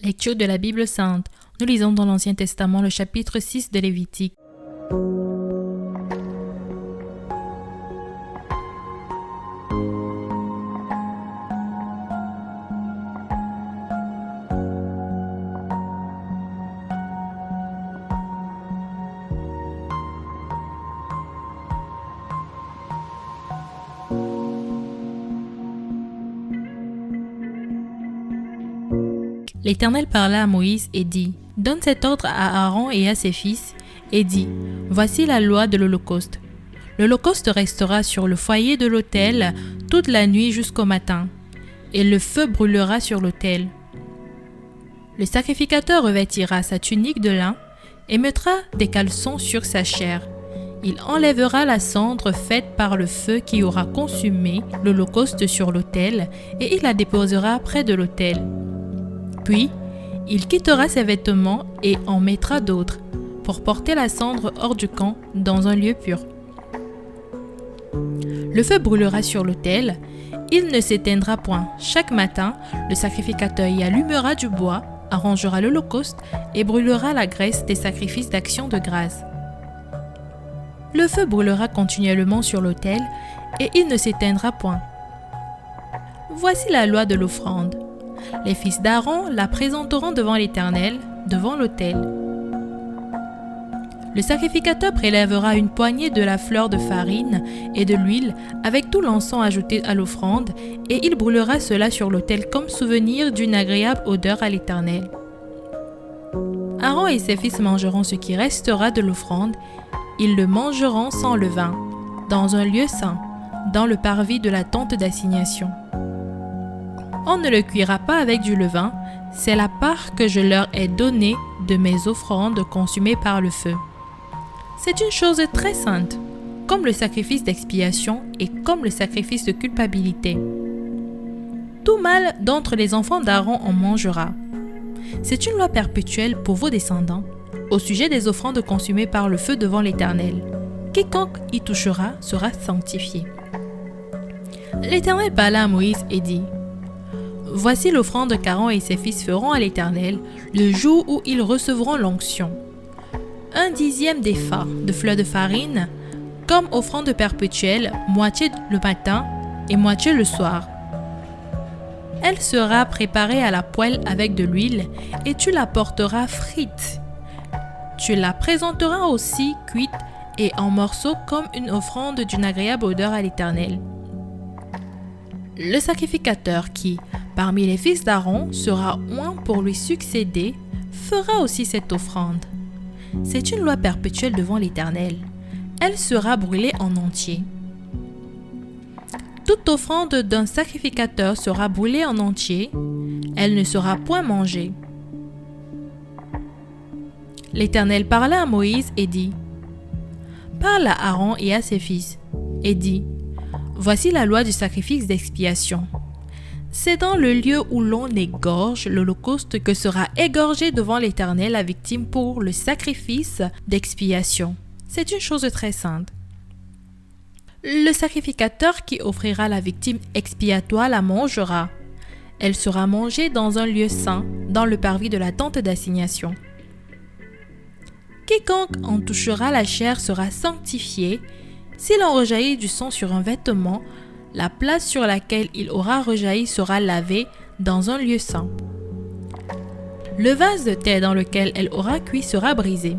Lecture de la Bible sainte. Nous lisons dans l'Ancien Testament le chapitre 6 de Lévitique. L'Éternel parla à Moïse et dit, « Donne cet ordre à Aaron et à ses fils, et dis, voici la loi de l'Holocauste. L'Holocauste restera sur le foyer de l'autel toute la nuit jusqu'au matin, et le feu brûlera sur l'autel. Le sacrificateur revêtira sa tunique de lin et mettra des caleçons sur sa chair. Il enlèvera la cendre faite par le feu qui aura consumé l'Holocauste sur l'autel, et il la déposera près de l'autel. Puis, il quittera ses vêtements et en mettra d'autres, pour porter la cendre hors du camp dans un lieu pur. Le feu brûlera sur l'autel, il ne s'éteindra point. Chaque matin, le sacrificateur y allumera du bois, arrangera l'holocauste et brûlera la graisse des sacrifices d'action de grâce. Le feu brûlera continuellement sur l'autel et il ne s'éteindra point. Voici la loi de l'offrande. Les fils d'Aaron la présenteront devant l'Éternel, devant l'autel. Le sacrificateur prélèvera une poignée de la fleur de farine et de l'huile avec tout l'encens ajouté à l'offrande, et il brûlera cela sur l'autel comme souvenir d'une agréable odeur à l'Éternel. Aaron et ses fils mangeront ce qui restera de l'offrande. Ils le mangeront sans levain, dans un lieu saint, dans le parvis de la tente d'assignation. On ne le cuira pas avec du levain, c'est la part que je leur ai donnée de mes offrandes consumées par le feu. C'est une chose très sainte, comme le sacrifice d'expiation et comme le sacrifice de culpabilité. Tout mâle d'entre les enfants d'Aaron en mangera. C'est une loi perpétuelle pour vos descendants, au sujet des offrandes consumées par le feu devant l'Éternel. Quiconque y touchera sera sanctifié. L'Éternel parla à Moïse et dit, voici l'offrande qu'Aaron et ses fils feront à l'Éternel le jour où ils recevront l'onction. 1/10 d'épha de fleur de farine, comme offrande perpétuelle, moitié le matin et moitié le soir. Elle sera préparée à la poêle avec de l'huile et tu la porteras frite. Tu la présenteras aussi cuite et en morceaux comme une offrande d'une agréable odeur à l'Éternel. Le sacrificateur qui, parmi les fils d'Aaron, sera oint pour lui succéder, fera aussi cette offrande. C'est une loi perpétuelle devant l'Éternel. Elle sera brûlée en entier. Toute offrande d'un sacrificateur sera brûlée en entier. Elle ne sera point mangée. L'Éternel parla à Moïse et dit, « Parle à Aaron et à ses fils, et dis, voici la loi du sacrifice d'expiation. C'est dans le lieu où l'on égorge l'holocauste que sera égorgée devant l'Éternel la victime pour le sacrifice d'expiation. C'est une chose très sainte. Le sacrificateur qui offrira la victime expiatoire la mangera. Elle sera mangée dans un lieu saint, dans le parvis de la tente d'assignation. Quiconque en touchera la chair sera sanctifié. S'il en rejaillit du sang sur un vêtement, la place sur laquelle il aura rejailli sera lavée dans un lieu saint. Le vase de terre dans lequel elle aura cuit sera brisé.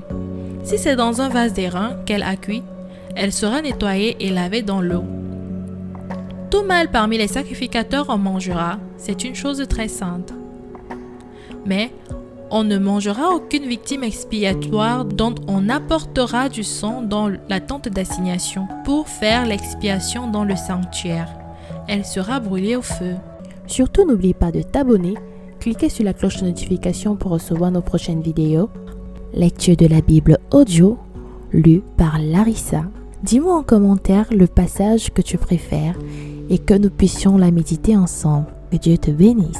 Si c'est dans un vase d'airain qu'elle a cuit, elle sera nettoyée et lavée dans l'eau. Tout mâle parmi les sacrificateurs en mangera, c'est une chose très sainte. Mais on ne mangera aucune victime expiatoire dont on apportera du sang dans la tente d'assignation pour faire l'expiation dans le sanctuaire. Elle sera brûlée au feu. Surtout, n'oublie pas de t'abonner, cliquez sur la cloche de notification pour recevoir nos prochaines vidéos. Lecture de la Bible audio, lue par Larissa. Dis-moi en commentaire le passage que tu préfères et que nous puissions la méditer ensemble. Que Dieu te bénisse.